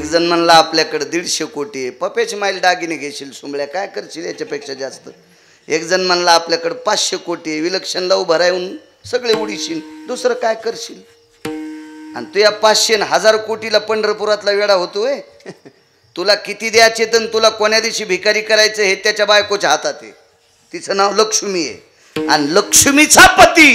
एक जण म्हणला आपल्याकडे 150 कोटी आहे, पपेच माईल दागिने घेशील सुंबळ्या, काय करशील याच्यापेक्षा जास्त. एक जण म्हणला आपल्याकडे 500 कोटी आहे, विलक्षणला उभं राहून सगळे उडीशील, दुसरं काय करशील. आणि तू या 500 आणि 1000 कोटीला पंढरपुरातला वेडा होतोय. तुला किती द्यायचे तर तुला कोण्या दिवशी भिकारी करायचं हे त्याच्या बायकोच्या हातात आहे. तिचं नाव लक्ष्मी आहे आणि लक्ष्मीचा पती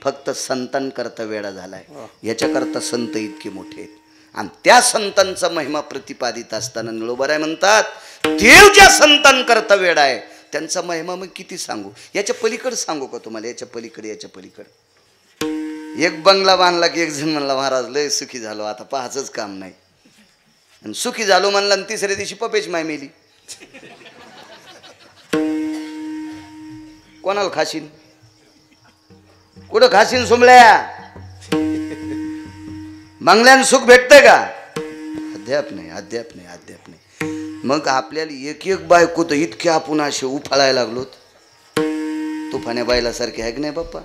फक्त संतांकरता वेडा झालाय. याच्याकरता संत इतके मोठे आहेत आणि त्या संतांचा महिमा प्रतिपादित असताना निळोबाराय म्हणतात देव ज्या संतांकरता वेडा आहे त्यांचा महिमा मग किती सांगू. याच्या पलीकडे सांगू का तुम्हाला, याच्या पलीकडे एक बंगला बांधला की एक जण म्हणला महाराज लय सुखी झालो, आता पाहायचंच काम नाही. आणि सुखी झालो म्हणला आणि तिसऱ्या दिवशी पपेच माय मेली. कोणाला खाशील, कुठं खाशील सुंबळ्या. बंगल्यानं सुख भेटतंय का, अद्याप नाही. मग आपल्याला एक एक बायको तर इतके आपण असे उफाळायला लागलोत. तुफाने बायला सारखे आहे की नाही बाप्पा,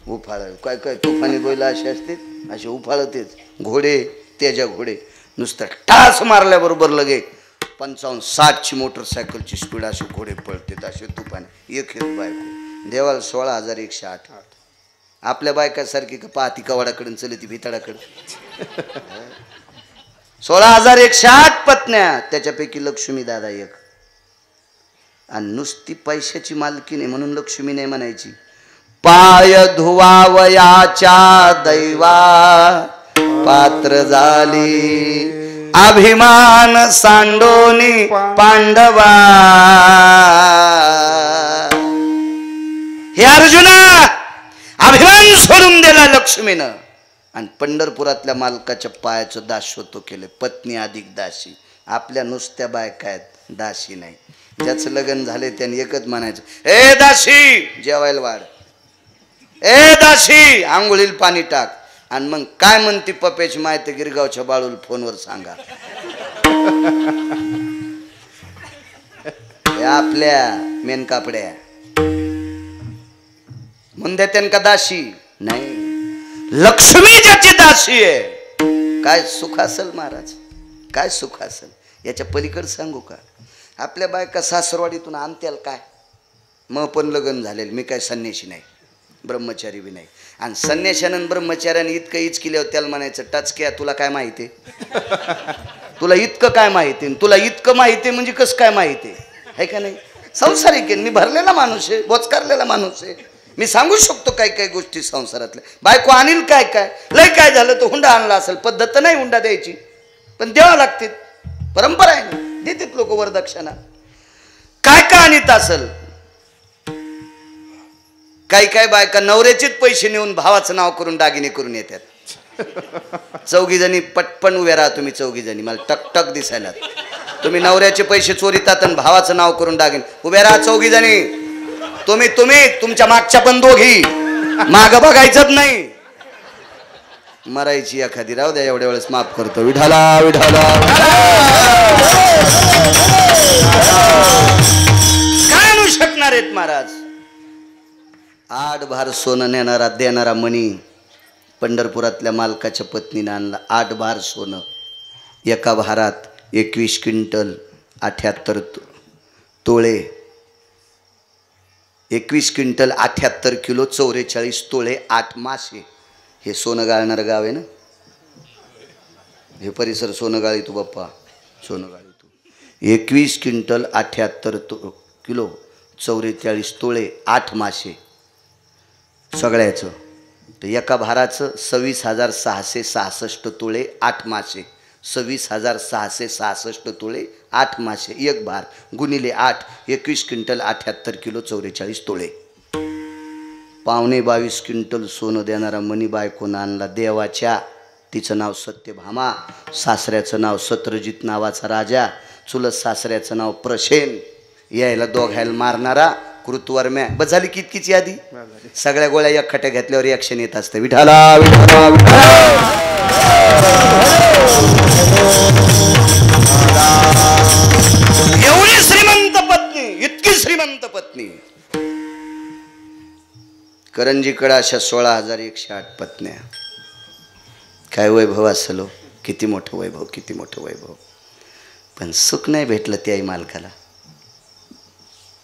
उफाळ काय तुफानी बैला असे असते, असे उफाळतेच. घोडे त्याच्या घोडे नुसतं टास मारल्याबरोबर लगे 55-60ची मोटरसायकलची स्पीड असे घोडे पळतात असे तुफाने. एक बायको देवाला 16,108. आपल्या बायकासारखी का पाहती कवाडाकडून चले ती भिताडाकडे. 16,108 पत्न्या, त्याच्यापैकी लक्ष्मी दादा एक. आणि नुसती पैशाची मालकी नाही म्हणून लक्ष्मी नाही म्हणायची. पाय धुवावयाच्या दैवा पात्र झाली अभिमान सांडोनी पांडवा. हे अर्जुना अभिमान सोडून दिला लक्ष्मीनं आणि पंढरपुरातल्या मालकाच्या पायाचं दासत्व केलं. पत्नी अधिक दासी. आपल्या नुसत्या बायका आहेत, दासी नाही. ज्याचं लग्न झाले त्याने एकच म्हणायचं, ए दासी जेवायला वाढ, ए दासी आंघोळीला पाणी टाक. आणि मग काय म्हणते पपेची माहिती गिरगावच्या बाळूल फोनवर सांगा. आपल्या मेन कापड्या म्हणते त्यांना दासी नाही, लक्ष्मी ज्याची दासी आहे. काय सुख असेल महाराज, काय सुख असेल. याच्या पलीकडे सांगू का, आपल्या बायका सासरवाडीतून आणत्याल काय. मग पण लग्न झालेलं, मी काय संन्याशी नाही, ब्रह्मचारी बी नाही. आणि संन्याशानं ब्रह्मचार्याने इतकं इच केल्यावर त्याला म्हणायचं टचक्या तुला काय माहिती आहे, तुला इतकं काय माहिती, तुला इतकं माहिती म्हणजे कसं काय माहिती आहे का नाही. संसारिक आहे मी, भरलेला माणूस आहे, बोचकारलेला माणूस आहे. मी सांगू शकतो काय काय गोष्टी संसारातल्या. बायको आणील काय काय, लय काय झालं तर हुंडा आणला असेल, पद्धत तर नाही हुंडा द्यायची पण द्यावं लागते, परंपरा आहे, देतात लोक वरदक्षिणा. काय काय आणीत असेल. काही काय बायका नवऱ्याचेच पैसे नेऊन भावाचं नाव करून दागिने करून येतात. 4 जणी पटपण उभ्या राहा तुम्ही, 4 जणी मला टकटक दिसायला. तुम्ही नवऱ्याचे पैसे चोरीतात आणि भावाचं नाव करून दागिने. उभ्या राहा 4 जणी. तुम्ही तुमच्या मागच्या पण दोघी, माग बघायचंच नाही. मरायची एखादी राहू द्या, एवढ्या वेळेस माफ करतो. विठाला विठाला. काय आणू शकणार आहेत महाराज. 8 भार सोनं नेणारा देणारा मणी पंढरपुरातल्या मालकाच्या पत्नीने आणला. 8 भार सोनं. एका भारात 21 क्विंटल 78 तोळे, 21 क्विंटल 78 किलो 44 तोळे 8 मासे. हे सोनं गाळणारं गाव आहे ना, हे परिसर सोनं गाळी तू बाप्पा, सोनं गाळी तू. 21 क्विंटल 78 किलो 44 तोळे 8 मासे सगळ्याचं. तर एका भाराचं 26,666 तोळे 8 मासे, 26,666 तोळे 8 मासे. एक भार गुणिले 8, 21 क्विंटल 78 किलो 44 तोळे. 22.5 क्विंटल सोनं देणारा मणी बायकोनं आणला देवाच्या. तिचं नाव सत्यभामा, सासऱ्याचं नाव सत्रजित नावाचा राजा, चुलत सासऱ्याचं नाव प्रसेन. यायला दोघायला मारणारा कृतवर्म्या. बस झाली कितकीची यादी. सगळ्या गोळ्या एक खट्या घेतल्यावर ॲक्शन येत असते. विठाला विठाला विठाला. एवढी श्रीमंत पत्नी, इतकी श्रीमंत पत्नी. करंजीकडे अशा 16,108 पत्न्या. काय वैभव असलो, किती मोठं वैभव, किती मोठं वैभव. पण सुख नाही भेटलं त्याही मालकाला,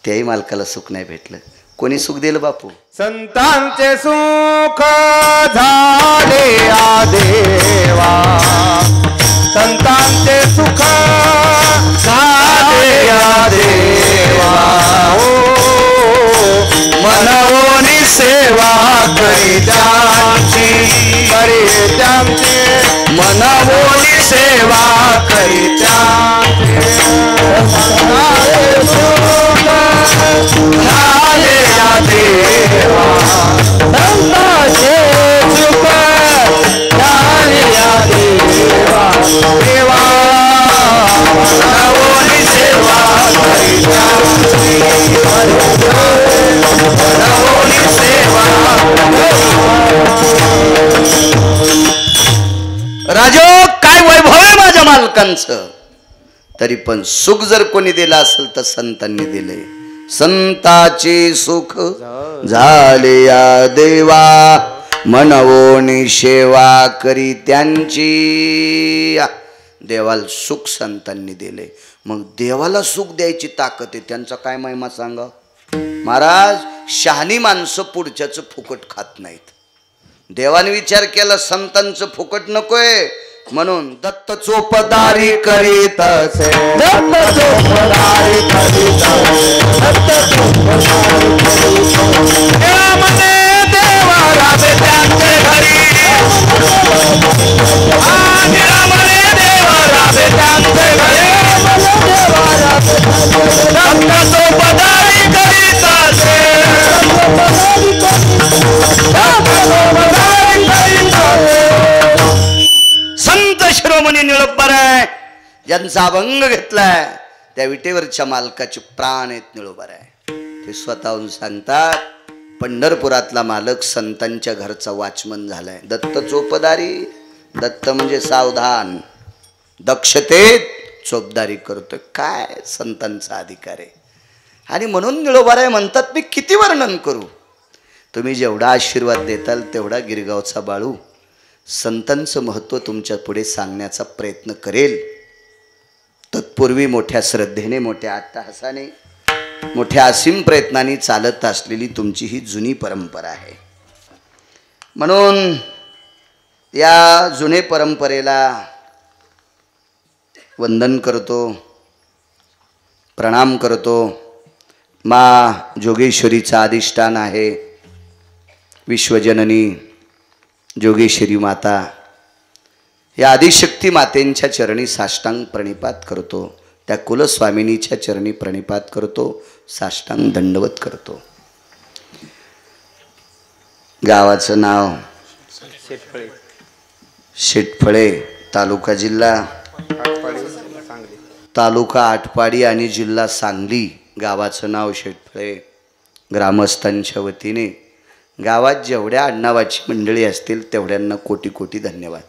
त्याही मालकाला सुख नाही भेटलं. कोणी सुख दिलं बापू? संतांचे सुख झाले देवा, संतांचे सुख झाले देवा. मनवोनी सेवा करी त्यांची, करी त्यांची मनवोनी सेवा करी त्यांची. झाले देवा, संतांचे सुख झाले देवा. देवा मनवोनी सेवा करी त्यांची, मनवोनी सेवा. राजो काय वैभव आहे माझ्या मालकांचं. तरी पण सुख जर कोणी दिलं असेल तर संतांनी दिले. संताचे सुख झाले या देवा, मनवोनी सेवा करी त्यांची. देवाला सुख संतांनी दिले. मग देवाला सुख द्यायची ताकद आहे, त्यांचा काय महिमा सांगा महाराज. शहाणी माणसं पुढच्याचं फुकट खात नाहीत. देवाने विचार केला संतांचं फुकट नकोय, म्हणून दत्त चोपदारी करीत असे, दत्त चोपदारी करीत असे, दत्त चोपदारी करीत असे. देवामध्ये देवा राबे त्यांचे घरी, देवामध्ये देवा राबे त्यांचे घरी. दत्त चोपदारी करीत असे, संत शिरोमणी निळोबाराय ज्यांचा अभंग घेतलाय त्या विटेवरच्या मालकाचे प्राण आहेत निळोबाराय. ते स्वतःहून सांगतात पंढरपुरातला मालक संतांच्या घरचा वॉचमन झालाय. दत्त चोपदारी, दत्त म्हणजे सावधान, दक्षतेत चोपदारी करतोय. काय संतांचा अधिकार आहे. आणि म्हणून निळोबाराय म्हणतात मी किती वर्णन करू. तुम्ही जेवढा आशीर्वाद देताल तेवढा गिरगावचा बाळू संतांचं महत्त्व तुमच्या पुढे सांगण्याचा प्रयत्न करेल. तत्पूर्वी मोठ्या श्रद्धेने, मोठ्या अट्टहासाने, मोठ्या असीम प्रयत्नांनी चालत असलेली तुमची ही जुनी परंपरा आहे. म्हणून या जुने परंपरेला वंदन करतो, प्रणाम करतो. मा जोगेश्वरीचं अधिष्ठान आहे विश्वजननी जोगेश्वरी माता. या आदिशक्ती मातेंच्या चरणी साष्टांग प्रणिपात करतो. त्या कुलस्वामिनीच्या चरणी प्रणिपात करतो, साष्टांग दंडवत करतो. गावाचं नाव शेटफळे, तालुका जिल्हा तालुका आटपाडी आणि जिल्हा सांगली. गावाचं नाव शेटफळे. ग्रामस्थांच्या वतीने गावात जेवढ्या आडनावाची मंडळी असतील तेवढ्यांना कोटी कोटी धन्यवाद.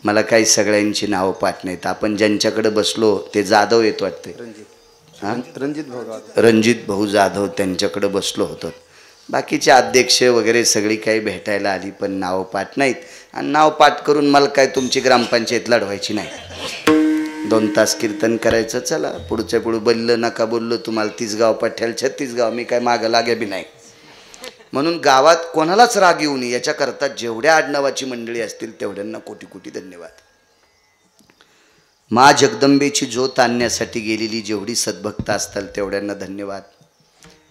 मला काही सगळ्यांची नावं पाठ नाहीत. आपण ज्यांच्याकडे बसलो ते जाधव येत वाटते, रणजित भाऊ जाधव, त्यांच्याकडे बसलो होतो. बाकीचे अध्यक्ष वगैरे सगळी काही भेटायला आली पण नावं पाठ नाहीत. आणि नाव पाठ करून मला काय तुमची ग्रामपंचायत लढवायची नाही. 2 तास कीर्तन करायचं, चला पुढच्या पुढं बोललं नका बोललं तुम्हाला 30 गाव पाठ्याल 36 गाव, मी काय मागं लागे बी नाही. म्हणून गावात कोणालाच राग येऊ नये याच्याकरता जेवढ्या आडनावाची मंडळी असतील तेवढ्यांना कोटी कोटी धन्यवाद. मा जगदंबेची ज्योत आणण्यासाठी गेलेली जेवढी सद्भक्त असतील तेवढ्यांना धन्यवाद.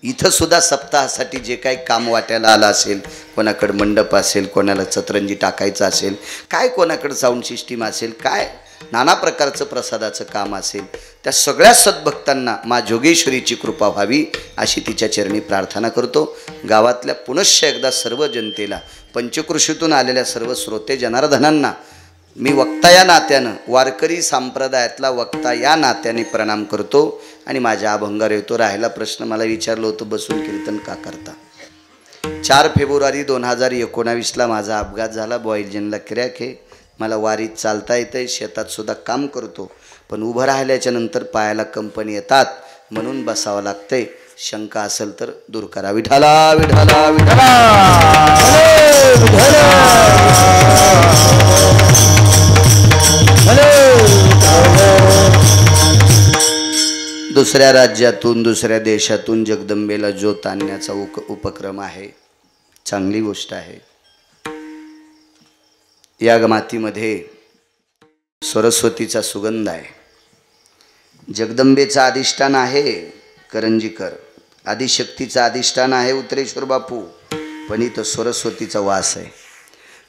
इथं सुद्धा सप्ताहासाठी जे काही काम वाट्याला आलं असेल, कोणाकडे मंडप असेल, कोणाला चतरंजी टाकायचं असेल, काय कोणाकडे साऊंड सिस्टीम असेल, काय नाना प्रकारचं प्रसादाचं काम असेल, त्या सगळ्या सद्भक्तांना मा जोगेश्वरीची कृपा व्हावी अशी तिच्या चरणी प्रार्थना करतो. गावातल्या पुनश्च एकदा सर्व जनतेला, पंचकृषीतून आलेल्या सर्व श्रोते जनार्दनांना मी वक्ता या नात्यानं, वारकरी संप्रदायातला वक्ता या नात्याने प्रणाम करतो. आणि माझ्या अभंगावर येतो. राहिला प्रश्न, मला विचारलं होतं बसून कीर्तन का करता. 4 फेब्रुवारी 2019ला माझा अपघात झाला. बॉईलजनला क्रॅक आहे. मला वारीत चालता येतंय, शेतात सुद्धा काम करतो, पण उभं राहिल्याच्या नंतर पायाला कंपनी येतात, म्हणून बसावं लागतंय. शंका असेल तर दूर करा. विठाला विठाला विठाला. दुसऱ्या राज्यातून दुसऱ्या देशातून जगदंबेला ज्योत आणण्याचा उपक्रम आहे. चांगली गोष्ट आहे. या मातीमध्ये सरस्वतीचा सुगंध आहे. जगदंबेचा अधिष्ठान आहे करंजीकर, आदिशक्तीचा अधिष्ठान आहे उत्तरेश्वर बापू, पण इथं सरस्वतीचा वास आहे.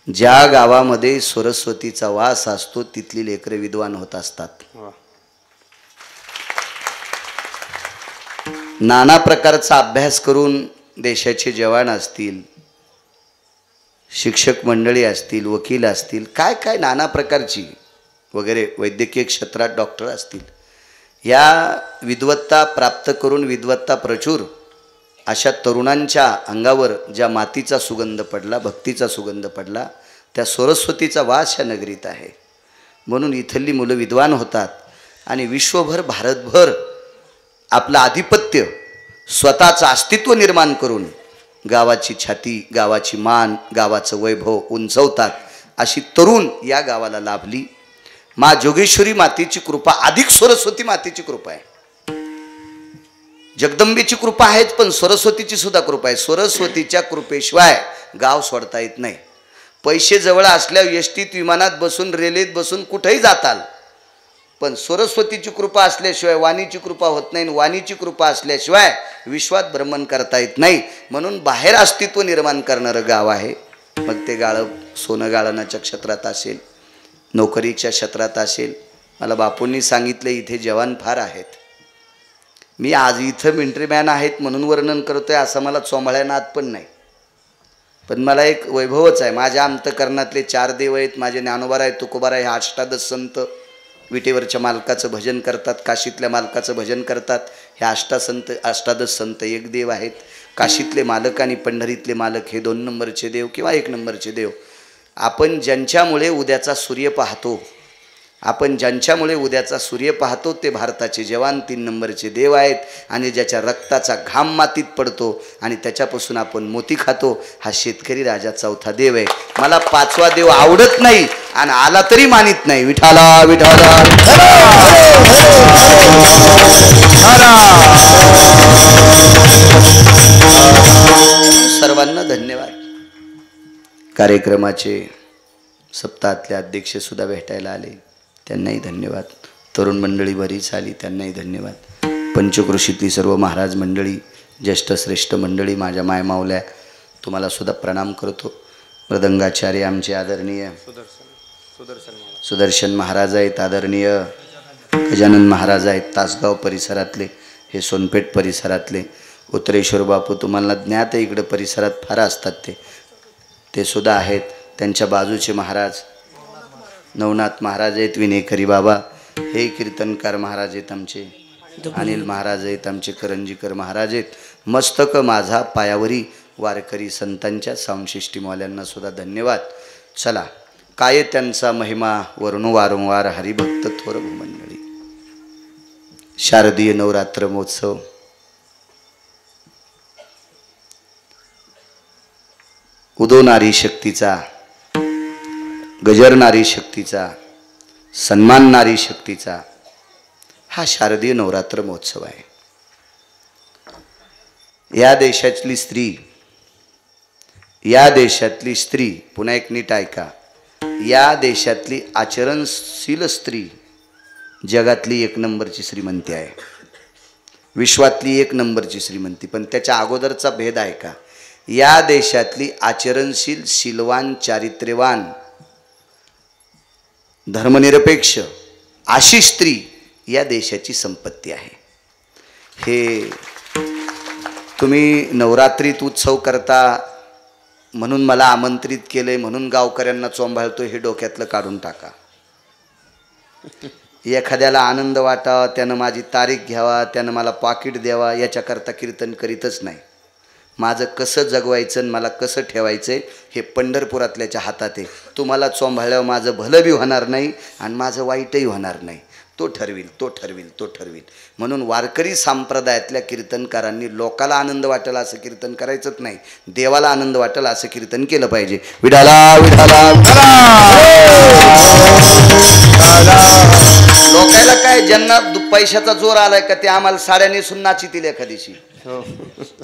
ज्या गावामध्ये सरस्वतीचा वास असतो तिथली लेकरे विद्वान होत असतात. नाना प्रकारचा अभ्यास करून देशाचे जवान असतील, शिक्षक मंडळी असतील, वकील असतील, काय काय नाना प्रकारची वगैरे वैद्यकीय क्षेत्रात डॉक्टर असतील, या विद्वत्ता प्राप्त करून विद्वत्ता प्रचूर अशा तरुणांच्या अंगावर ज्या मातीचा सुगंध पडला, भक्तीचा सुगंध पडला, त्या सरस्वतीचा वास या नगरीत आहे. म्हणून इथली मुलं विद्वान होतात आणि विश्वभर भारतभर आपलं आधिपत्य स्वतःचं अस्तित्व निर्माण करून गावाची छाती, गावाची मान, गावाचं वैभव उंचवतात. अशी तरुण या गावाला लाभली. मा जोगेश्वरी मातेची कृपा, अधिक सरस्वती मातेची कृपा आहे. जगदंबेची कृपा आहेच, पण सरस्वतीची सुद्धा कृपा आहे. सरस्वतीच्या कृपेशिवाय गाव सोडता येत नाही. पैसे जवळ असल्यावर एसटीत, विमानात बसून, रेल्वेत बसून कुठेही जाताल, पण सरस्वतीची कृपा असल्याशिवाय वाणीची कृपा होत नाही. वाणीची कृपा असल्याशिवाय विश्वात भ्रमण करता येत नाही. म्हणून बाहेर अस्तित्व निर्माण करणारं गाव आहे. मग ते गाळं सोनं गाळणाच्या क्षेत्रात असेल, नोकरीच्या क्षेत्रात असेल. मला बापूंनी सांगितले इथे जवान फार आहेत. मी आज इथं मिलिटरीमॅन आहेत म्हणून वर्णन करतोय असं मला चोंबाळ्यानात पण नाही, पण मला एक वैभवच आहे. माझ्या अंतकरणातले 4 देव आहेत. माझे ज्ञानोबाराय, तुकोबाराय, हे अष्टादश संत विटेवरच्या मालकाचं भजन करतात, काशीतल्या मालकाचं भजन करतात. हे अष्टादश संत एक देव आहेत. काशीतले मालक आणि पंढरीतले मालक हे 2 नंबरचे देव किंवा 1 नंबरचे देव. आपण ज्यांच्यामुळे उद्याचा सूर्य पाहतो, आपण ज्यांच्यामुळे उद्याचा सूर्य पाहतो ते भारताचे जवान 3 नंबरचे देव आहेत. आणि ज्याच्या रक्ताचा घाम मातीत पडतो आणि त्याच्यापासून आपण मोती खातो, हा शेतकरी राजा 4था देव आहे. मला 5वा देव आवडत नाही आणि आला तरी मानित नाही. विठाला विठाला. सर्वांना धन्यवाद. कार्यक्रमाचे सप्ताहातले अध्यक्ष सुद्धा भेटायला आले, त्यांनाही धन्यवाद. तरुण मंडळी बरीच आली, त्यांनाही धन्यवाद. पंचकृषीतली सर्व महाराज मंडळी, ज्येष्ठ श्रेष्ठ मंडळी, माझ्या मायमावल्या, तुम्हाला सुद्धा प्रणाम करतो. मृदंगाचार्य आमचे आदरणीय सुदर्शन महाराज आहेत, आदरणीय गजानन महाराज आहेत, तासगाव परिसरातले, हे सोनपेठ परिसरातले. उत्तरेश्वर बापू तुम्हाला ज्ञात आहे, इकडं परिसरात फार असतात ते सुद्धा आहेत. त्यांच्या बाजूचे महाराज नवनाथ महाराज आहेत, विनेकरी बाबा, हे कीर्तनकार महाराज आहेत आमचे, अनिल महाराज आहेत आमचे, करंजीकर महाराज आहेत. मस्तक माझा पायावरी वारकरी संतांच्या सामशिष्टीमवाल्यांना सुद्धा धन्यवाद. चला, काय त्यांचा महिमा वर्णू वारंवार हरिभक्त थोर मंडळी. शारदीय नवरात्र महोत्सव उदो नारी शक्तीचा, गजर नारी शक्तीचा, सन्मान नारी शक्तीचा हा शारदीय नवरात्र महोत्सव आहे. या देशातली स्त्री, या देशातली स्त्री, पुन्हा एक नीट ऐका, या देशातली आचरणशील स्त्री जगातली 1 नंबरची श्रीमंती आहे, विश्वातली 1 नंबरची श्रीमंती. पण त्याच्या अगोदरचा भेद आहे का? या देशातली आचरणशील, शीलवान, चारित्र्यवान, धर्मनिरपेक्ष अशी स्त्री या देशाची संपत्ती आहे. हे तुम्ही नवरात्रीत उत्सव करता म्हणून मला आमंत्रित केले म्हणून गावकऱ्यांना चोंबाळतो, हे डोक्यातलं काढून टाका. एखाद्याला आनंद वाटावा, त्यानं माझी तारीख घ्यावा, त्यानं मला पाकिट द्यावा, याच्याकरता कीर्तन करीतच नाही. माझं कसं जगवायचं आणि मला कसं ठेवायचं हे पंढरपुरातल्याच्या हातात आहे. तुम्हाला चोंभाळल्यावर माझं भलं बी होणार नाही आणि माझं वाईटही होणार नाही. तो ठरविल. म्हणून वारकरी संप्रदायातल्या कीर्तनकारांनी लोकाला आनंद वाटेल असं कीर्तन करायचंच नाही, देवाला आनंद वाटेल असं कीर्तन केलं पाहिजे. विठाला विठाला. लोकायला काय, ज्यांना दुःख पैशाचा जोर आलाय का ते आम्हाला साड्या नेसून नाचितील एखादीशी.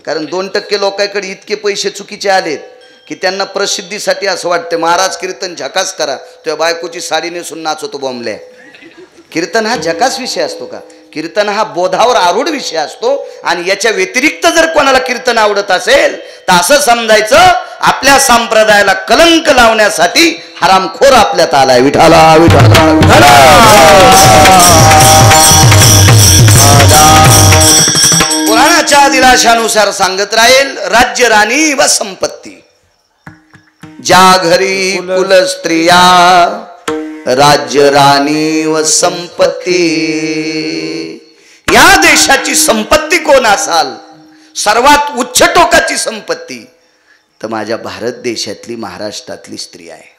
कारण 2% लोकांकडे इतके पैसे चुकीचे आलेत की त्यांना प्रसिद्धीसाठी असं वाटतं महाराज कीर्तन झकास करा, तुझ्या बायकोची साडी नेसून नाचवतो बॉम्बल्या. कीर्तन हा झकास विषय असतो का? कीर्तन हा बोधावर आरूढ विषय असतो. आणि याच्या व्यतिरिक्त जर कोणाला कीर्तन आवडत असेल तर असं समजायचं आपल्या संप्रदायाला कलंक लावण्यासाठी हरामखोर आपल्यात आलाय. विठाला विठाला विठाला. पुराणाच्या दिलाशानुसार सांगत राहील राज्य राणी व संपत्ती. ज्या घरी कुल स्त्रिया राज्य राणी व संपत्ती. या देशाची संपत्ती कोण असाल, सर्वात उच्च टोकाची संपत्ती तर माझ्या भारत देशातली महाराष्ट्रातली स्त्री आहे.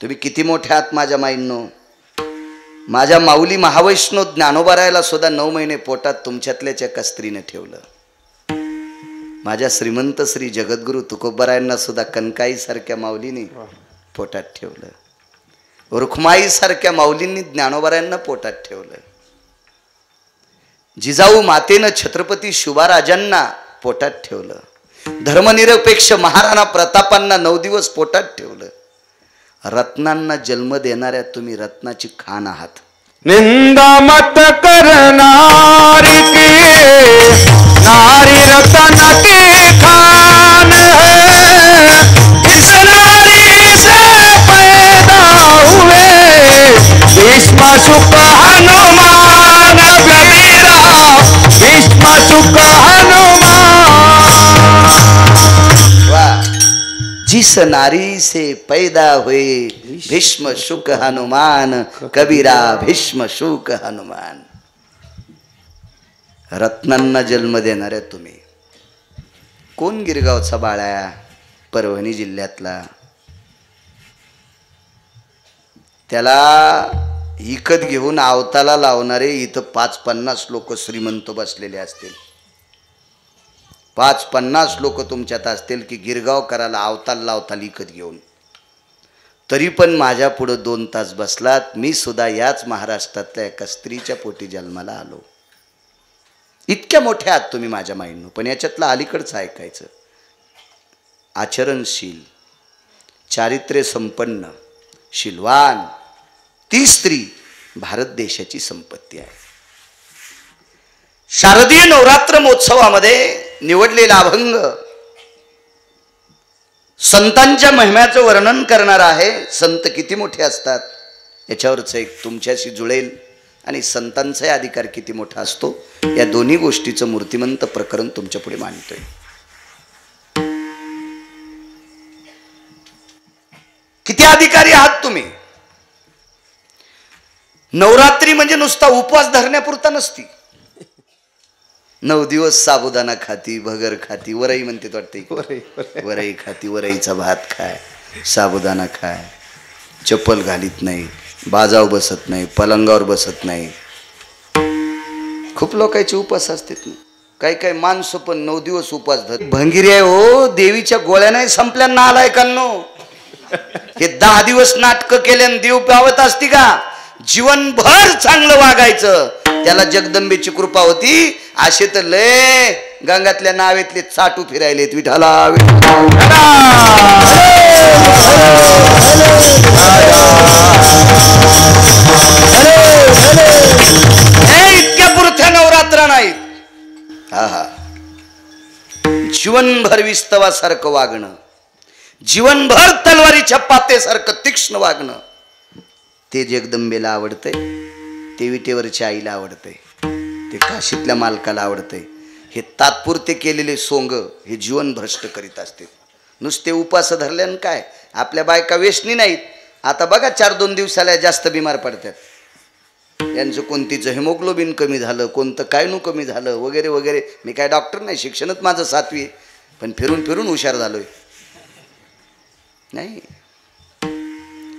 तुम्ही किती मोठे आहात माझ्या माईंनो. माझ्या माऊली महावैष्णव ज्ञानोबारायला सुद्धा 9 महिने पोटात तुमच्यातल्याच एका स्त्रीने ठेवलं. माझ्या श्रीमंत श्री जगद्गुरु तुकोबारायांना सुद्धा कनकाई सारख्या माऊलीने पोटात ठेवलं. रुखमाई सारख्या माऊलींनी ज्ञानोबारायांना पोटात ठेवलं. जिजाऊ मातेनं छत्रपती शिवाराजांना पोटात ठेवलं. धर्मनिरपेक्ष महाराणा प्रतापांना 9 दिवस पोटात ठेवलं. रत्नांना जन्म देणाऱ्या तुम्ही रत्नाची खान आहात. निंदा मत करनारी की नारी रतन की खान है. इस नारी से पैदा हुए भीष्म शुक हनुमान कबीरा. भीष्म शुक हनुमान. वाह. जिस नारी से पैदा हुए भीष्म शुक हनुमान कबीरा. भीष्म शुक हनुमान. रत्नांना जन्म देणाऱ्या तुम्ही. कोण गिरगावचा बाळा, परभणी जिल्ह्यातला, त्याला इकत घेऊन आवताला लावणारे इथं 5-50 लोक श्रीमंत बसलेले असतील. 5-50 लोक तुमच्यात असतील की गिरगावकराला आवताल लावताल इकत घेऊन. तरी पण माझ्या पुढं 2 तास बसलात. मी सुद्धा याच महाराष्ट्रातल्या एका स्त्रीच्या पोटी जन्माला आलो. इतक्या मोठ्या आहात तुम्ही माझ्या माईंनो. पण याच्यातलं अलीकडचं ऐकायचं. आचरणशील, चारित्र्य संपन्न, शीलवान ती स्त्री भारत देशाची संपत्ती आहे. शारदीय नवरात्र महोत्सवामध्ये निवडलेला अभंग संतांच्या महिम्याचं वर्णन करणार आहे. संत किती मोठे असतात याच्यावरच एक तुमच्याशी जुळेल. आणि संतांचा अधिकार किती मोठा असतो या दोन्ही गोष्टीचं मूर्तिमंत प्रकरण तुमच्या पुढे मांडतोय. किती अधिकारी आहात तुम्ही. नवरात्री म्हणजे नुसता उपवास धरण्यापुरता नसती. 9 दिवस साबुदाणा खाती, भगर खाती, वरई म्हणते वाटते, वरई खाती, वरईचा भात खाय, साबुदाणा खाय, चप्पल घालीत नाही, बाजाव बसत नाही, पलंगावर बसत नाही. खूप लोकांचे उपवास असतात ना. काही काही माणसं पण 9 दिवस उपवास धर. भंगिरी आहे हो. देवीच्या गोळ्या नाही संपल्या ना आलाय कांनो. हे 10 दिवस नाटक केल्याने देव पावत असती का. जीवनभर चांगलं वागायचं त्याला जगदंबेची कृपा होती. असे तर लय गंगातल्या नावेतले चाटू फिरायलेत. विठाला इतक्या पुरत्या नवरात्र नाहीत. हा हा. जीवनभर विस्तवासारखं वागणं, जीवनभर तलवारीच्या पातेसारखं तीक्ष्ण वागणं ते जगदंबेला आवडतंय. ते विटेवरच्या आईला आवडतंय. ते काशीतल्या मालकाला आवडतंय. हे तात्पुरते केलेले सोंग हे जीवन भ्रष्ट करीत असते. नुसते उपास धरल्यानं काय. आपल्या बायका वेशनी नाहीत. आता बघा 4-2 दिवसाला जास्त बिमार पडतात. यांचं कोणतीचं हेमोग्लोबिन कमी झालं, कोणतं कायनू कमी झालं वगैरे वगैरे. मी काय डॉक्टर नाही, शिक्षणच माझं 7वी, पण फिरून फिरून हुशार झालोय. नाही,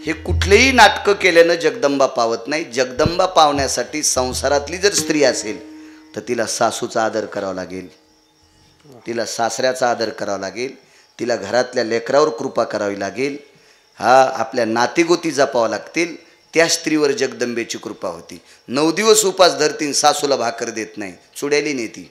हे कुठलेही नाटकं केल्यानं जगदंबा पावत नाही. जगदंबा पावण्यासाठी संसारातली जर स्त्री असेल तर तिला सासूचा आदर करावा लागेल, तिला सासऱ्याचा आदर करावा लागेल, तिला घरातल्या लेकरावर कृपा करावी लागेल. हा, आपल्या नातीगोती जपावं लागतील. त्या स्त्रीवर जगदंबेची कृपा होती. 9 दिवस उपास धरतीन, सासूला भाकर देत नाही, चुड्याली नेती.